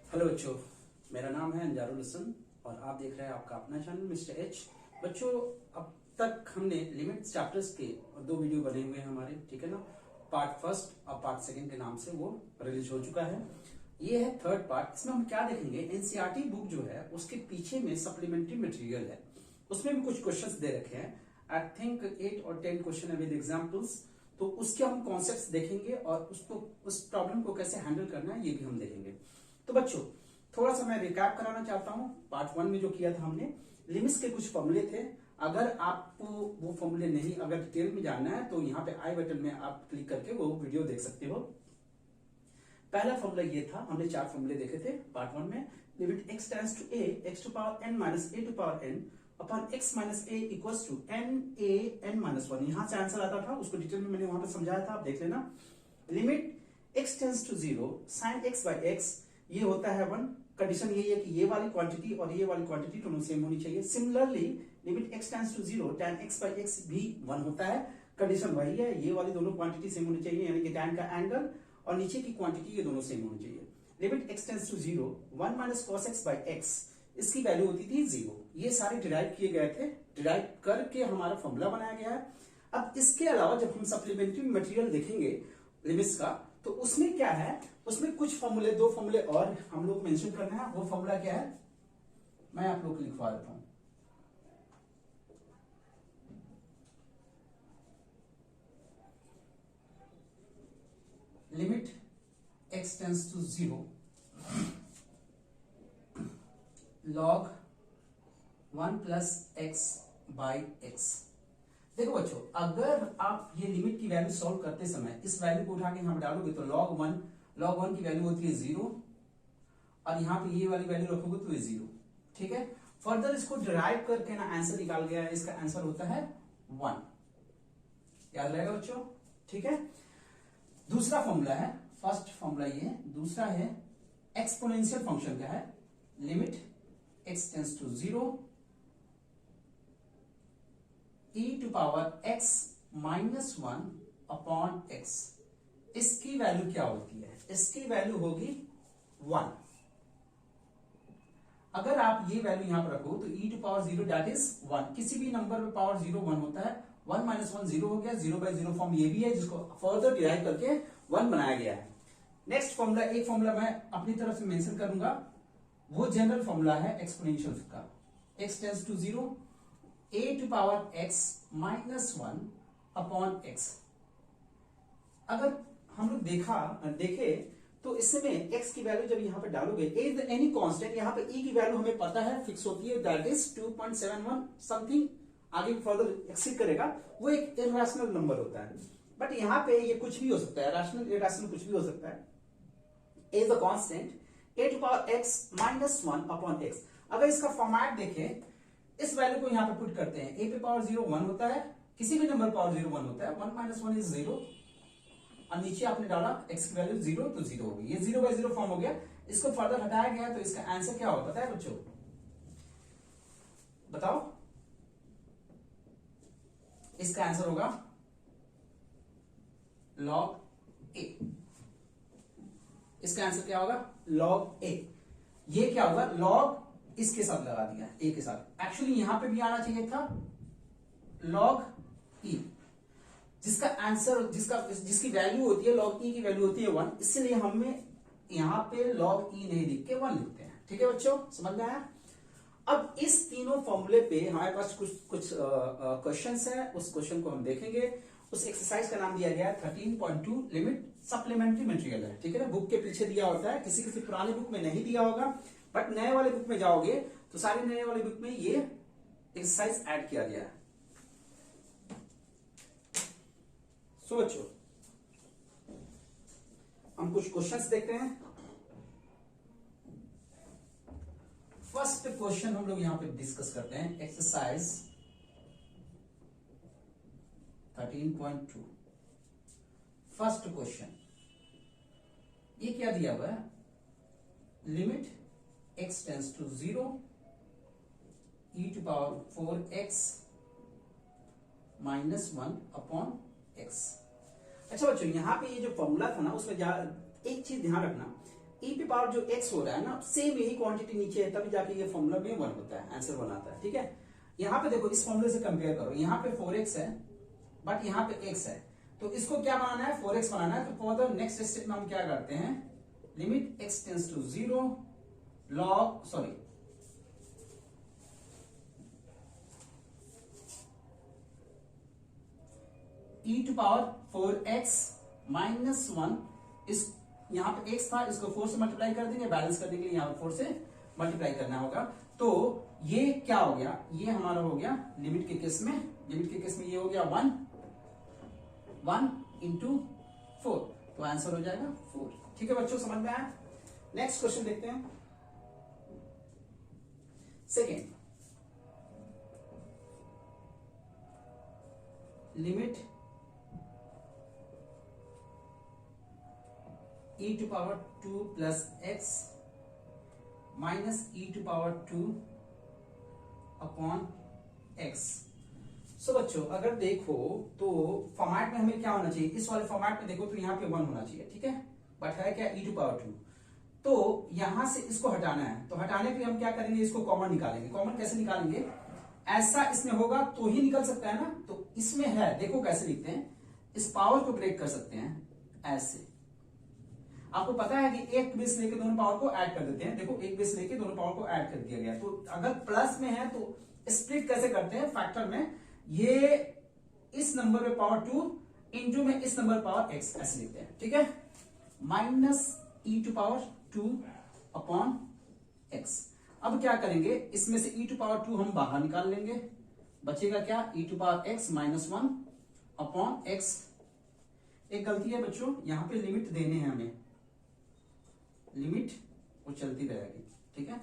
Hello बच्चों, मेरा नाम है अंजारुल हसन और आप देख रहे हैं आपका अपना चैनल मिस्टर एच। बच्चों, अब तक हमने लिमिट चैप्टर्स के 2 वीडियो बने हुए हैं हमारे, ठीक है ना। पार्ट फर्स्ट और पार्ट सेकंड के नाम से वो रिलीज हो चुका है। ये है थर्ड पार्ट। इसमें हम क्या देखेंगे, एनसीईआरटी बुक जो है उसके पीछे में सप्लीमेंट्री मटेरियल है, उसमें भी कुछ क्वेश्चंस दे रखे हैं। आई थिंक 8 और 10 क्वेश्चन है विद एग्जाम्पल्स। तो उसके हम कॉन्सेप्ट्स देखेंगे और उसको उस प्रॉब्लम को कैसे हैंडल करना है ये भी हम देखेंगे। तो बच्चों, थोड़ा सा मैं रिकैप कराना चाहता हूं। पार्ट 1 में जो किया था हमने, लिमिट्स के कुछ फॉर्मूले थे। अगर आपको वो फॉर्मूले नहीं, अगर डिटेल में जानना है तो यहाँ पे आई बटन में आप क्लिक करके वो वीडियो देख सकते हो। पहला फॉर्मूला ये था, हमने 4 फॉर्मूले देखे थे पार्ट 1 में। Limit x tends to a, x to power n minus a to power n upon x minus a equals to n a n minus 1। यहां से आंसर आता था, उसको डिटेल में मैंने वहां पे समझाया था, आप देख लेना। Limit x tends to 0 sin x by x, ये होता है 1। कंडीशन यही है कि ये वाली क्वांटिटी और ये वाली क्वांटिटी दोनों सेम होनी चाहिए। Similarly limit x tends to 0 tan x by x भी 1 होता है। कंडीशन वही है, ये वाली दोनों क्वांटिटी सेम होनी चाहिए, यानी कि tan का एंगल और नीचे की क्वांटिटी ये दोनों सेम होनी चाहिए। Limit x tends to 0 1 minus cos x by x, इसकी वैल्यू होती थी 0। ये सारे डिराइव किए गए थे, डिराइव करके हमारा फॉर्मूला बनाया गया है। अब इसके अलावा जब हम सप्लीमेंट्री मटेरियल देखेंगे लिमिट्स का, तो उसमें क्या है, उसमें कुछ फॉर्मूले, 2 फॉर्मूले और हम लोग मेंशन करना है। वो फॉर्मूला क्या है, मैं आप लोग को लिखवा देता हूं। Limit x tends to 0 log 1 plus x by x। देखो बच्चों, अगर आप ये लिमिट की वैल्यू सॉल्व करते समय इस वैल्यू को उठा के यहां पे डालोगे तो log 1 की वैल्यू होती है 0 और यहां पे ये वाली वैल्यू रखोगे तो ये 0, ठीक है। फर्दर इसको डिराइव करके ना आंसर निकाल गया है, इसका आंसर होता है 1। याद रहेगा बच्चों, ठीक है। दूसरा फॉर्मूला है, फर्स्ट फॉर्मूला ये, दूसरा है एक्सपोनेंशियल फंक्शन का है। Limit x tends to 0 e to power x minus 1 upon x। इसकी वैल्यू क्या होती है, इसकी वैल्यू होगी 1। अगर आप ये वैल्यू यहां पर रखो तो e to power 0 that is 1। किसी भी नंबर में पावर 0 1 होता है। 1 माइनस 1 0 हो गया, 0 बाई 0 फॉर्म ये भी है, जिसको फर्दर डिराइव करके 1 बनाया गया है। नेक्स्ट फॉर्मूला, एक फॉर्मूला मैं अपनी तरफ से मेंशन करूंगा, वो जनरल फॉर्मूला है एक्सपोनेंशियल का। x tends to 0 a to power x minus 1 upon x। अगर हम लोग देखे तो इसमें x की वैल्यू जब यहां पे डालोगे, a इज एनी कांस्टेंट, यहां पे e की वैल्यू हमें पता है फिक्स होती है, दैट इज 2.71 समथिंग। आगे फर्दर एक्सीड करेगा, वो एक इरेशनल नंबर होता है। बट यहां पे ये कुछ भी हो सकता है, रैशनल इरेशनल कुछ भी हो सकता है। a is a constant, a to power x minus 1 upon x। अगर इसका फॉर्मेट देखें, इस वैल्यू को यहां पे पुट करते हैं, a पे पावर 0 1 होता है, किसी भी नंबर पावर 0 1 होता है। 1 माइनस 1 इज 0 और नीचे आपने डाला x की वैल्यू 0 तो 0 होगी। ये 0 बाई 0 फॉर्म हो गया। इसको फर्दर हटाया गया तो इसका आंसर क्या होगा पता है बच्चों, बताओ। इसका आंसर होगा log a। इसका आंसर क्या होगा, log a। ये क्या होगा, log इसके साथ लगा दिया a के साथ। एक्चुअली यहां पे भी आना चाहिए था log e, जिसका आंसर जिसकी वैल्यू होती है log e की वैल्यू होती है 1, इसलिए हमें यहां पे log e नहीं लिख के 1 लिखते हैं, ठीक है बच्चों, समझ में आया। अब इस तीनों फॉर्मूले पे हमारे पास कुछ क्वेश्चंस है, उस क्वेश्चन को हम देखेंगे। उस एक्सरसाइज का नाम दिया गया है 13.2 लिमिट सप्लीमेंट्री मटेरियल है, ठीक है ना। बुक के पीछे दिया होता है, किसी किसी पुराने बुक में नहीं दिया होगा, बट नए वाले बुक में जाओगे तो सारे नए वाले बुक में ये एक्सरसाइज ऐड किया गया है। सो बच्चों, हम कुछ क्वेश्चंस देखते हैं। फर्स्ट क्वेश्चन हम लोग यहां पे डिस्कस करते हैं, एक्सरसाइज 13.2। फर्स्ट क्वेश्चन ये क्या दिया हुआ है, limit x tends to 0 e to power 4x minus 1 upon x। अच्छा बच्चों, यहां पे ये जो फॉर्मूला था ना, उसमें एक चीज ध्यान रखना, e पे पावर जो x हो रहा है ना, सेम यही क्वांटिटी नीचे है, तभी जाके ये फॉर्मूला में 1 होता है, आंसर 1 आता है। ठीक है, यहाँ पे देखो इस फॉर्मूले से कंपेयर करो, यहाँ पे 4x है बट यहाँ पे x है, तो इसको क्या बनाना है, 4x बनाना है। तो फॉर द नेक्स्ट स्टेप में हम क्या करते हैं, limit x tends to 0 log sorry e to power 4x minus 1, इस यहाँ पे x था, इसको 4 से मल्टीप्लाई कर देंगे, बैलेंस करने के लिए यहाँ पे 4 से मल्टीप्लाई करना होगा। तो ये क्या हो गया, ये हमारा हो गया लिमिट के केस में, लिमिट के केस में ये हो गया 1 इंटू 4, तो आंसर हो जाएगा 4। ठीक है बच्चों, समझ में आया। नेक्स्ट क्वेश्चन देखते हैं, second, limit e to power 2 plus x minus e to power 2 upon x। So बच्चों अगर देखो तो फॉर्मेट में हमें क्या होना चाहिए, इस वाले फॉर्मेट में देखो तो यहाँ पे 1 होना चाहिए, ठीक है, बट है क्या e टू पावर 2, तो यहां से इसको हटाना है, तो हटाने के लिए हम क्या करेंगे, इसको कॉमन निकालेंगे। कॉमन कैसे निकालेंगे, ऐसा इसमें होगा तो ही निकल सकता है ना, तो इसमें है, देखो कैसे लिखते हैं, इस पावर को ब्रेक कर सकते हैं ऐसे। आपको पता है कि एक बेस लेके दोनों पावर को ऐड कर देते हैं, देखो एक बेस लेके दोनों पावर को ऐड कर दिया गया। तो अगर प्लस में है तो स्प्लिट कैसे करते हैं, फैक्टर में, ये इस नंबर पे पावर 2 इंटू में इस नंबर पावर x ऐसे लिखते हैं, ठीक है, minus e to power 2 upon x। अब क्या करेंगे, इसमें से e टू पावर 2 हम बाहर निकाल लेंगे, बचेगा क्या, e to power x minus 1 upon x। एक गलती है बच्चों, यहां पे लिमिट देने हैं हमें, लिमिट वो चलती रहेगी, ठीक है,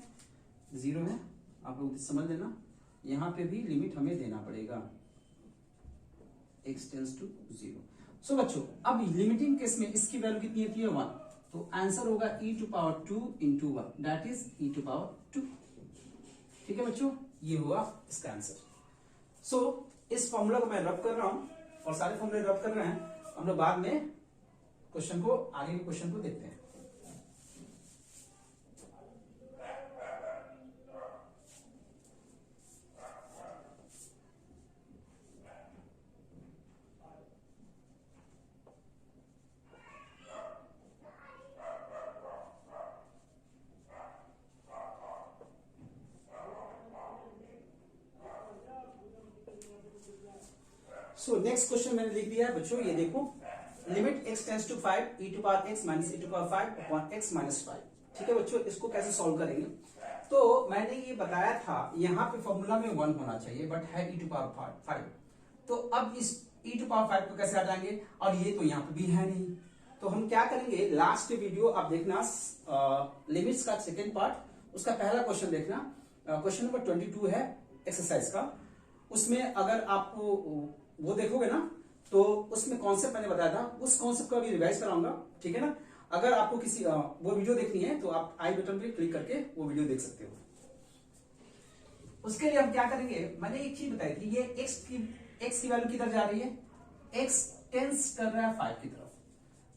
0 है, आप लोग समझ लेना, यहां पे भी लिमिट हमें देना पड़ेगा, x टेंस टू 0। सो बच्चों अब लिमिटिंग केस में इसकी वैल्यू कितनी होती है, 1, तो आंसर होगा e to power 2 into 1, that is e to power 2। ठीक है बच्चों, ये हुआ इसका आंसर। सो इस फॉर्मूला को मैं रब कर रहा हूं और सारे फॉर्मूले रब कर रहे हैं, हम लोग बाद में क्वेश्चन को, आगे के क्वेश्चन को देखते हैं। सो नेक्स्ट क्वेश्चन मैंने लिख दिया है बच्चों, ये देखो, limit x tends to 5 e to power x minus e to power 5 upon x minus 5। ठीक है बच्चों, इसको कैसे सॉल्व करेंगे, तो मैंने ये बताया था यहाँ पे फॉर्मूला में 1 होना चाहिए, बट है e टू पावर 5, तो अब इस e टू पावर 5 को कैसे हटाएंगे, और ये तो यहाँ पे भी है नहीं, तो हम क्या करेंगे, लास्ट वीडियो आप देखना, लिमिट्स का सेकेंड पार्ट, उसका पहला क्वेश्चन देखना, क्वेश्चन नंबर 22 है एक्सरसाइज का, उसमें अगर आपको वो देखोगे ना, तो उसमें कॉन्सेप्ट मैंने बताया था, उस कॉन्सेप्ट को अभी रिवाइज कराऊंगा, ठीक है ना। अगर आपको किसी वो वीडियो देखनी है तो आप आई बटन पे क्लिक करके वो वीडियो देख सकते हो। उसके लिए हम क्या करेंगे, मैंने एक चीज बताई थी, ये x की वैल्यू किधर जा रही है, x टेंस कर रहा है 5 की तरफ,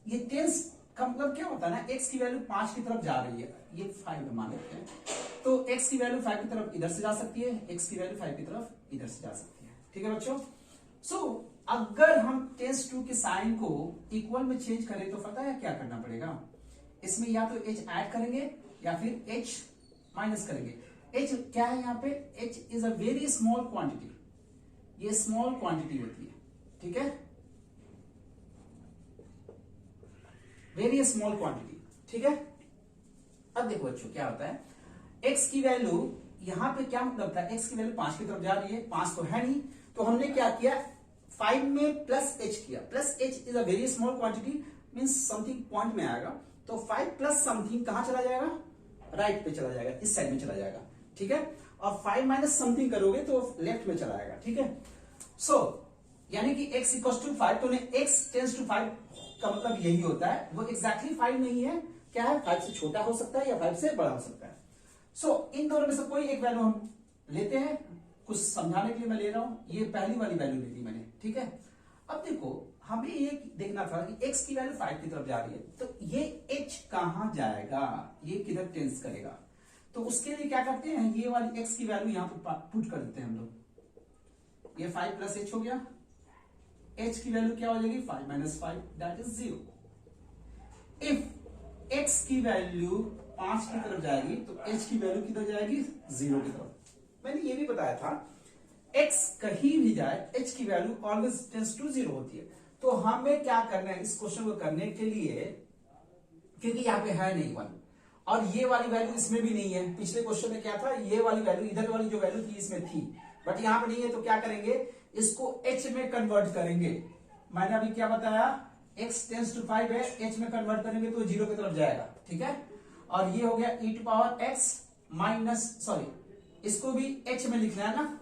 ये टेंस का मतलब क्या होता है ना, x की वैल्यू 5 की तरफ जा रही है, ये 5 में मान लेते हैं, तो x की वैल्यू 5 की तरफ इधर से जा सकती है, x की वैल्यू 5 की तरफ इधर से जा सकती है, ठीक है बच्चों। सो अगर हम टेंस टू के साइन को इक्वल में चेंज करें तो पता है क्या करना पड़ेगा, इसमें या तो h ऐड करेंगे या फिर h माइनस करेंगे। h क्या है यहाँ पे, h is a very small quantity, ये स्मॉल क्वांटिटी होती है, ठीक है, वेरी स्मॉल क्वांटिटी, ठीक है। अब देखो बच्चों क्या होता है, x की वैल्यू यहाँ पे क्या मतलब था, x की वैल्यू 5 की तरफ जा रही है, 5 तो है नहीं, तो हमने क्या किया, 5 में प्लस h किया, plus h is a very small quantity, means something point में आएगा, तो 5 प्लस समथिंग कहां चला जाएगा, राइट पे चला जाएगा, इस साइड में चला जाएगा, ठीक है, और 5 माइनस समथिंग करोगे तो लेफ्ट में चला जाएगा, ठीक है। सो यानी कि x इक्वल्स टू 5, तो x टेंस टू 5 का मतलब यही होता है, वो एग्जैक्टली 5 नहीं है, क्या है, 5 से छोटा हो सकता है या 5 से बड़ा हो सकता है। सो इन दोनों में से कोई एक वैल्यू हम लेते हैं, कुछ समझाने के लिए मैं ले रहा हूं, ये पहली वाली वैल्यू ली थी मैंने, ठीक है। अब देखो हमें ये देखना था कि x की वैल्यू 5 की तरफ जा रही है, तो ये h कहां जाएगा, ये किधर टेंस करेगा। तो उसके लिए क्या करते हैं, ये वाली x की वैल्यू यहां पे पुट कर देते हैं हम लोग। ये 5 प्लस h हो गया, h की वैल्यू क्या हो जाएगी 5 minus 5 that is 0। If x की वैल्यू 5 की तरफ जाएगी तो h की वैल्यू किधर जाएगी 0 की तरफ। मैंने ये भी बताया था x कहीं भी जाए h की वैल्यू ऑलवेज टेंड्स टू 0 होती है। तो हमें क्या करना है इस क्वेश्चन को करने के लिए, क्योंकि यहाँ पे है नहीं 1 और ये वाली वैल्यू इसमें भी नहीं है। पिछले क्वेश्चन में क्या था, ये वाली वैल्यू इधर वाली जो वैल्यू थी इसमें थी, बट यहाँ पे नहीं है। तो क्या करेंगे, इसको h में कन्वर्ट करेंगे। मैंने अभी क्या बताया, x टेंस टू 5 है, h में कन्वर्ट करेंगे तो 0 की तरफ जाएगा, ठीक है। और ये हो गया e to power x minus, sorry इसको भी h में लिखना है ना,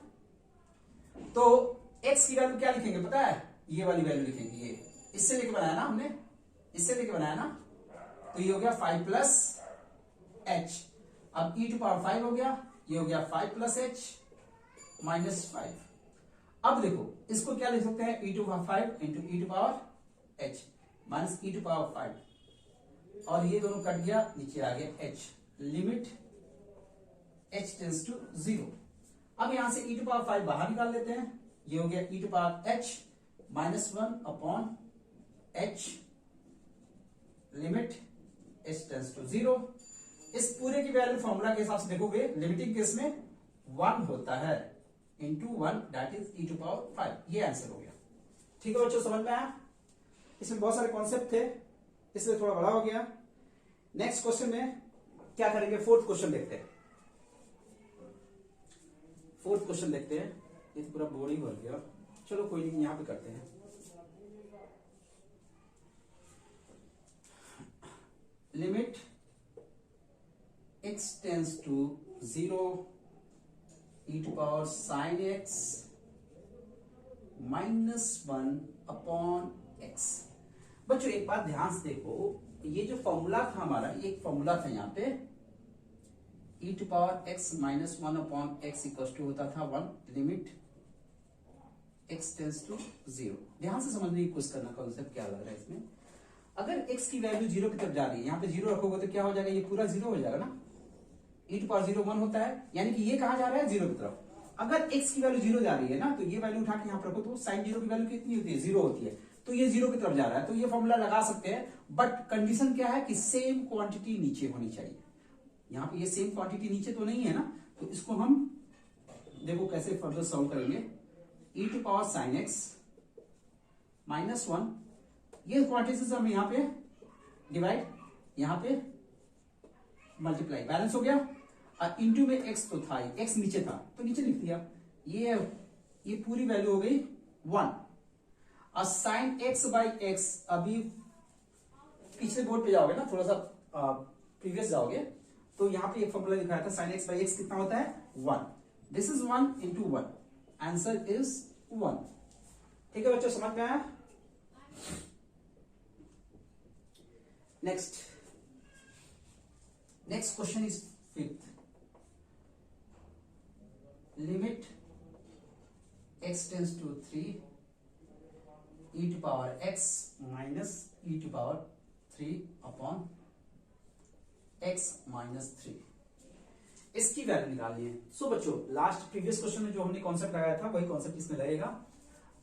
तो x की वैल्यू क्या लिखेंगे पता है, ये वाली वैल्यू लिखेंगे। ये इससे लेके बनाया ना हमने, इससे लेके बनाया ना, तो ये हो गया 5 प्लस h। अब e टू पावर 5 हो गया, ये हो गया 5 प्लस h माइनस 5। अब देखो इसको क्या लिख सकते हैं, e to power 5 into e to power h minus e to power 5, और ये दोनों कट गया, नीचे आ गया h। Limit h tends to 0। अब यहां से e टू पावर 5 बाहर निकाल लेते हैं, ये हो गया e to power h minus 1 upon h limit h tends to 0। इस पूरे की वैल्यू फॉर्मूला के हिसाब से देखोगे, लिमिटिंग केस में 1 होता है into 1 that is e to power 5। ये आंसर हो गया। ठीक है बच्चों, समझ में आया। इसमें बहुत सारे कॉन्सेप्ट थे इसलिए थोड़ा बड़ा हो गया। नेक्स्ट क्वेश्चन में क्या करेंगे, फोर्थ क्वेश्चन देखते हैं। फोर्थ क्वेश्चन देखते हैं, ये तो पूरा बोर्ड ही भर गया, चलो कोई नहीं, यहां पे करते हैं। Limit x tends to 0 e to power sine x minus 1 upon x। बच्चों एक बात ध्यान से देखो, ये जो फॉर्मूला था हमारा, ये एक फॉर्मूला था यहाँ पे, e to power x minus 1 upon x equal to होता था 1 लिमिट x टेंस टू 0। ध्यान से समझने की कोशिश करना कॉन्सेप्ट क्या लग रहा है इसमें। अगर x की वैल्यू 0 की तरफ जा रही है, यहाँ पे 0 रखोगे तो क्या हो जाएगा, ये पूरा 0 हो जाएगा ना। e टू पावर 0 1 होता है, यानी कि ये कहां जा रहा है 0 की तरफ। अगर x की वैल्यू 0 जा रही है ना, तो ये वैल्यू उठा के यहाँ पर रखो तो साइन 0 की वैल्यू कितनी होती है 0 होती है, तो ये 0 की तरफ जा रहा है, तो ये फॉर्मूला लगा सकते हैं। बट कंडीशन क्या है कि सेम क्वांटिटी नीचे होनी चाहिए। यहाँ पे ये सेम क्वांटिटी नीचे तो नहीं है ना, तो इसको हम देखो कैसे फर्दर सॉल्व करेंगे। e to power sine x minus 1, ये क्वांटिटी से हम यहाँ पे डिवाइड, यहाँ पे मल्टीप्लाई, बैलेंस हो गया। और इंटू में x तो था, x नीचे था तो नीचे लिख दिया। ये पूरी वैल्यू हो गई 1। और साइन x बाई x, अभी पिछले बोर्ड पे जाओगे ना, थोड़ा सा प्रीवियस जाओगे, तो यहाँ पे एक फॉर्मूला दिखाया था, साइन x बाई x कितना होता है 1। This is 1 into 1, answer is 1। ठीक है बच्चों, समझ में आया। Next question is fifth. Limit x tends to 3 e to power x minus e to power 3 upon x minus 3, इसकी वैल्यू निकालनी है। सो बच्चों लास्ट प्रीवियस क्वेश्चन में जो हमने कॉन्सेप्ट लगाया था वही कॉन्सेप्ट इसमें लगेगा,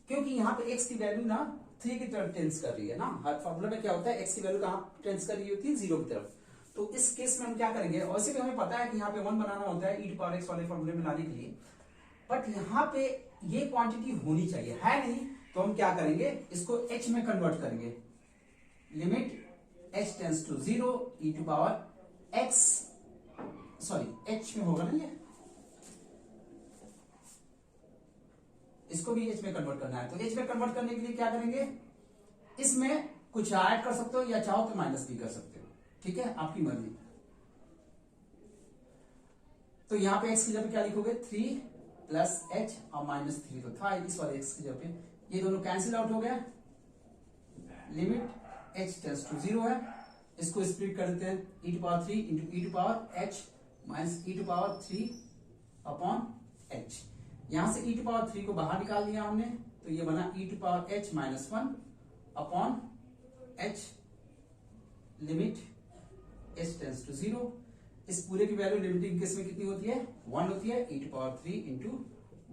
क्योंकि यहाँ पे x की वैल्यू ना 3 की तरफ टेंस कर रही है ना। हर फॉर्मूला में क्या होता है, x की वैल्यू कहाँ टेंस कर रही होती है 0 की तरफ। तो इस केस में हम क्या करेंगे, वैसे भी हमें पता है कि यहाँ पे 1 बनाना होता है e टू पावर x वाले फॉर्मूले में लाने के लिए, बट यहाँ पे ये क्वांटिटी होनी चाहिए, है नहीं, तो हम क्या करेंगे, इसको h में कन्वर्ट करेंगे। Limit h tends to 0 e to power x, sorry h में होगा ना, ये इसको भी h में कन्वर्ट करना है। तो h में कन्वर्ट करने के लिए क्या करेंगे, इसमें कुछ ऐड कर सकते हो या चाहो तो माइनस भी कर सकते हो, ठीक है, आपकी मर्जी। तो यहां पे x की जगह क्या लिखोगे 3 प्लस h और माइनस 3 तो था, इस वाले x की जगह पे ये दोनों कैंसिल आउट हो गया। लिमिट h टेंस टू 0 है, इसको स्प्लिट कर देते हैं, e to power 3 into e to power h minus e to power 3 upon h। यहां से e टू पावर 3 को बाहर निकाल दिया हमने, तो ये बना e to power h minus 1 upon h limit h tends to 0। इस पूरे की वैल्यू लिमिटिंग केस में कितनी होती है? 1 होती है। e to power 3 into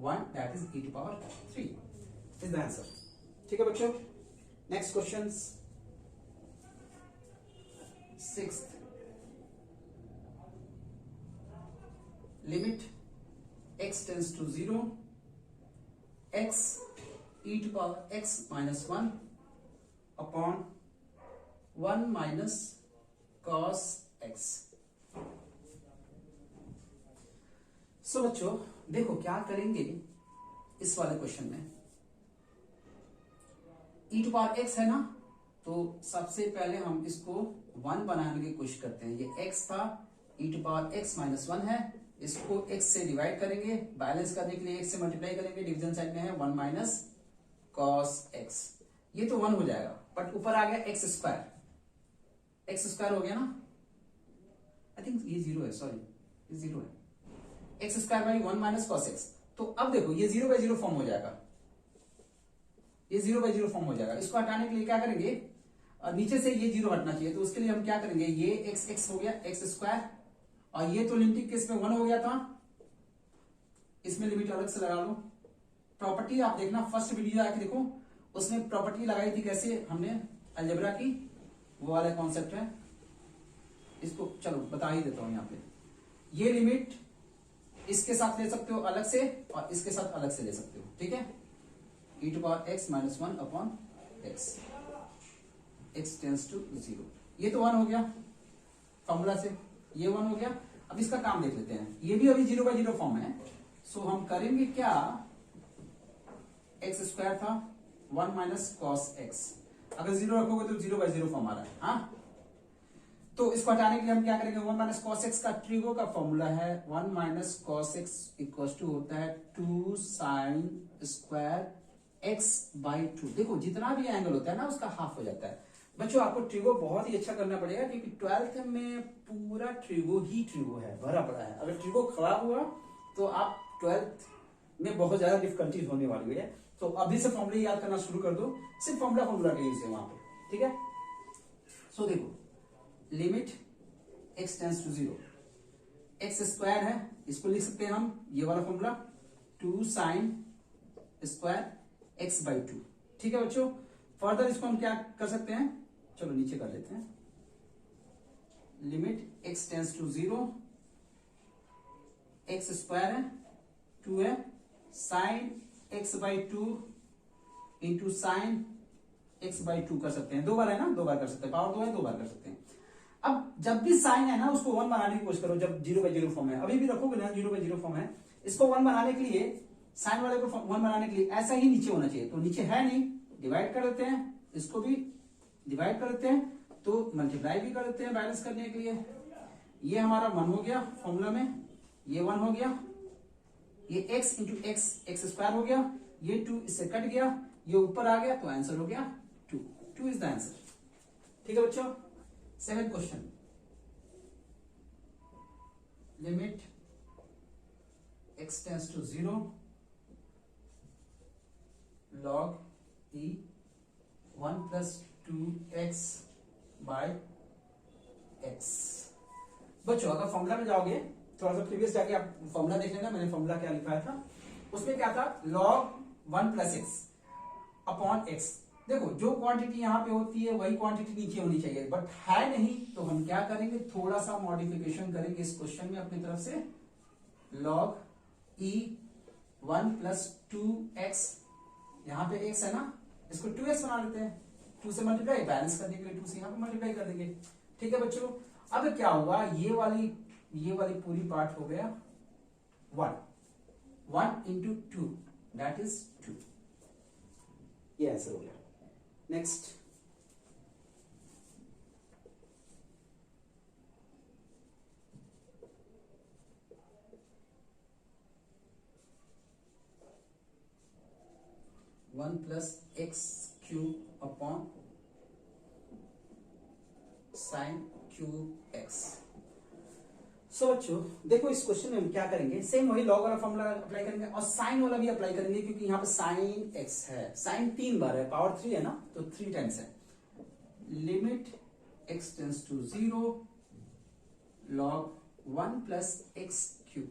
1 that is e to power 3 is the answer. ठीक है बच्चों, next question 6th, limit x tends to 0 x e to power x minus 1 upon 1 minus cos x। So बच्चों देखो क्या करेंगे इस वाले क्वेश्चन में, e टू पावर x है ना, तो सबसे पहले हम इसको 1 बनाने की कोशिश करते हैं। ये x था, e to power x minus 1 है, इसको x से डिवाइड करेंगे, बैलेंस करने के लिए x से मल्टीप्लाई करेंगे, डिवीजन साइड में है 1 माइनस cos x। ये तो 1 हो जाएगा, बट ऊपर आ गया x स्क्वायर, x स्क्वायर हो गया ना, आई थिंक ये 0 है, सॉरी ये 0 है, x square by 1 minus cos x। तो अब देखो ये 0 बाई 0 फॉर्म हो जाएगा, ये 0 बाई 0 फॉर्म हो जाएगा। इसको हटाने के लिए क्या करेंगे, नीचे से ये 0 हटना चाहिए, तो उसके लिए हम क्या करेंगे, ये x हो गया x स्क्वायर, और ये तो लिमिटिंग केस में 1 हो गया था, इसमें लिमिट अलग से लगा लो। प्रॉपर्टी आप देखना, फर्स्ट वीडियो आके देखो, उसमें प्रॉपर्टी लगाई थी कैसे हमने अलजेब्रा की, वो वाला कॉन्सेप्ट है। इसको चलो बता ही देता हूं। यहाँ पे ये लिमिट इसके साथ ले सकते हो अलग से, और इसके साथ अलग से ले सकते हो, ठीक है। e to power x minus 1 upon x tends to 0, ये तो 1 हो गया फॉर्मूला से, ये 1 हो गया। अब इसका काम देख लेते हैं, ये भी अभी 0 बाई 0 फॉर्म है। सो हम करेंगे क्या, x स्क्वायर था 1 माइनस cos x, अगर 0 रखोगे तो 0 बाई 0 फॉर्म आ रहा है। हाँ, तो इसको हटाने के लिए हम क्या करेंगे, 1 माइनस cos x का ट्रिगो का फॉर्मूला है 1 minus cos x equal to होता है 2 साइन स्क्वायर x बाई 2। देखो जितना भी एंगल होता है ना उसका हाफ हो जाता है। बच्चों आपको ट्रिगो बहुत ही अच्छा करना पड़ेगा, क्योंकि 12th में पूरा ट्रिगो ही ट्रिगो है, भरा पड़ा है। अगर ट्रिगो खराब हुआ तो आप 12th में बहुत ज्यादा डिफिकल्टीज होने वाली है। तो अभी से फॉर्मूले याद करना शुरू कर दो, सिर्फ फॉर्मूला का यूज है वहां पे, ठीक है। सो देखो limit x tends to 0, x square है, इसको लिख सकते हैं हम ये वाला formula 2 sine square x by 2, ठीक है बच्चों। फर्दर इसको हम क्या कर सकते हैं, चलो नीचे कर लेते हैं, limit x tends to 0, x square है 2 है, sine x by 2 into sine x by 2 कर सकते हैं, 2 बार है ना, 2 बार कर सकते हैं, पावर 2 है, 2 बार कर सकते हैं। अब जब भी साइन है ना उसको 1 बनाने की कोशिश करो, जब 0 बाई 0 फॉर्म है, अभी भी रखोगे ना 0 बाई 0 फॉर्म है, इसको 1 बनाने के लिए, साइन वाले को 1 बनाने के लिए ऐसा ही नीचे होना चाहिए। तो नीचे है नहीं, डिवाइड कर देते हैं, इसको भी डिवाइड कर देते हैं, तो मल्टीप्लाई भी कर देते हैं बैलेंस करने के लिए। ये हमारा 1 हो गया फॉर्मूला में, ये 1 हो गया, ये x इंटू एक्स स्क्वायर हो गया, ये 2 इससे कट गया, ये ऊपर आ गया, तो आंसर हो गया 2 इज द आंसर, ठीक है बच्चों। 7th question, limit x tends to 0 log e 1 plus 2x by x। बच्चों अगर फॉर्मूला में जाओगे, थोड़ा सा प्रीवियस जाके आप फॉर्मूला देख लेना, मैंने फॉर्मूला क्या लिखा था, उसमें क्या था, log 1 plus x upon x। देखो जो क्वांटिटी यहां पे होती है वही क्वांटिटी नीचे होनी चाहिए, बट है नहीं, तो हम क्या करेंगे, थोड़ा सा मॉडिफिकेशन करेंगे इस क्वेश्चन में अपनी तरफ से। log e 1 प्लस 2x, यहां पे x है ना, इसको 2x बना लेते हैं, 2 से मल्टीप्लाई, बैलेंस करने के लिए 2 से यहां पे मल्टीप्लाई कर देंगे, ठीक है बच्चों। अब क्या हुआ, ये वाली पूरी पार्ट हो गया 1 इंटू 2 दैट इज 2, ये आंसर हो गया। Next, one plus x cube upon sine cube x. So बच्चों देखो इस क्वेश्चन में हम क्या करेंगे, सेम वही लॉग वाला फॉर्मूला अप्लाई करेंगे और साइन वाला भी अप्लाई करेंगे, क्योंकि यहाँ पे साइन एक्स है, साइन 3 बार है, पावर 3 है ना, तो 3 टाइम्स है। Limit x tends to 0 log 1 plus x cube.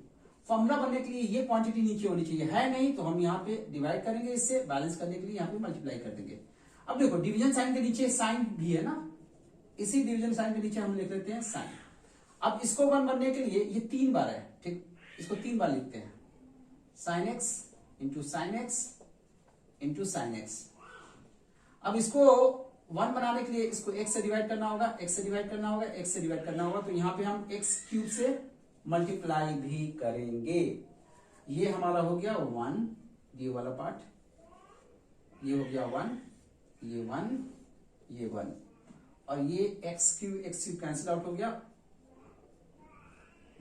Formula बनने के लिए ये क्वांटिटी नीचे होनी चाहिए, है नहीं तो हम यहाँ पे डिवाइड करेंगे, इससे बैलेंस करने के लिए यहाँ पे मल्टीप्लाई कर देंगे। अब देखो डिवीजन साइन के नीचे साइन भी है ना, इसी डिवीजन साइन के नीचे हम लिख लेते हैं साइन। अब इसको 1 बनने के लिए ये 3 बार है, ठीक, इसको 3 बार लिखते हैं, sine x into sine x into sine x. अब इसको 1 बनाने के लिए इसको x से डिवाइड करना होगा, x से डिवाइड करना होगा, x से डिवाइड करना होगा, तो यहां पे हम x क्यूब से मल्टीप्लाई भी करेंगे। ये हमारा हो गया 1, ये वाला पार्ट, ये हो गया 1, ये 1, ये 1, और ये x क्यूब कैंसिल आउट हो गया,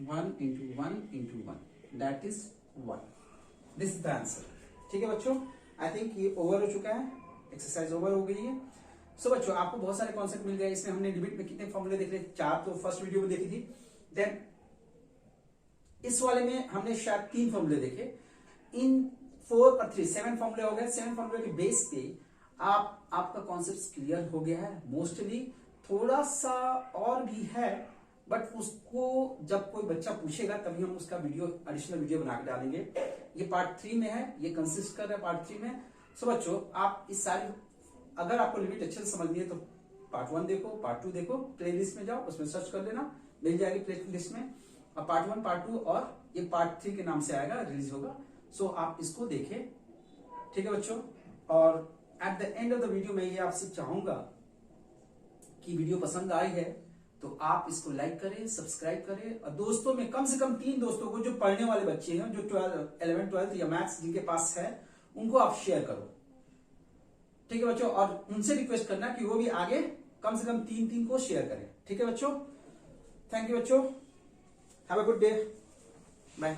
1 into 1 into 1, that is 1। This is the answer. ठीक है बच्चों, आई थिंक ये ओवर हो चुका है, एक्सरसाइज ओवर हो गई है। सो बच्चों आपको बहुत सारे कॉन्सेप्ट मिल गए, इसमें हमने लिमिट में कितने फॉर्मूले देख रहे, 4 तो फर्स्ट वीडियो में देखी थी, देन इस वाले में हमने शायद 3 फॉर्मूले देखे, इन 4 और 3 7 फॉर्मूले हो गए। 7 फॉर्मूले के बेस पे आपका कॉन्सेप्ट क्लियर हो गया है मोस्टली, थोड़ा सा और भी है, बट उसको जब कोई बच्चा पूछेगा तभी हम उसका वीडियो एडिशनल वीडियो बना के डालेंगे। ये पार्ट 3 में है, ये कंसिस्ट कर रहा है पार्ट 3 में। सो बच्चों आप इस सारी, अगर आपको लिमिट अच्छे से समझनी है तो पार्ट 1 देखो, पार्ट 2 देखो, प्लेलिस्ट में जाओ, उसमें सर्च कर लेना, मिल जाएगी प्लेलिस्ट में। और पार्ट 1, पार्ट 2 और ये पार्ट 3 के नाम से आएगा, रिलीज होगा। सो आप इसको देखें, ठीक है बच्चों। और at the end of the video मैं ये आपसे चाहूंगा कि वीडियो पसंद आई है तो आप इसको लाइक करें, सब्सक्राइब करें, और दोस्तों में कम से कम 3 दोस्तों को जो पढ़ने वाले बच्चे हैं, जो 11th 12th या मैथ्स जिनके पास है, उनको आप शेयर करो, ठीक है बच्चों। और उनसे रिक्वेस्ट करना कि वो भी आगे कम से कम 3 को शेयर करें, ठीक है बच्चों। थैंक यू बच्चों, have a good day, bye.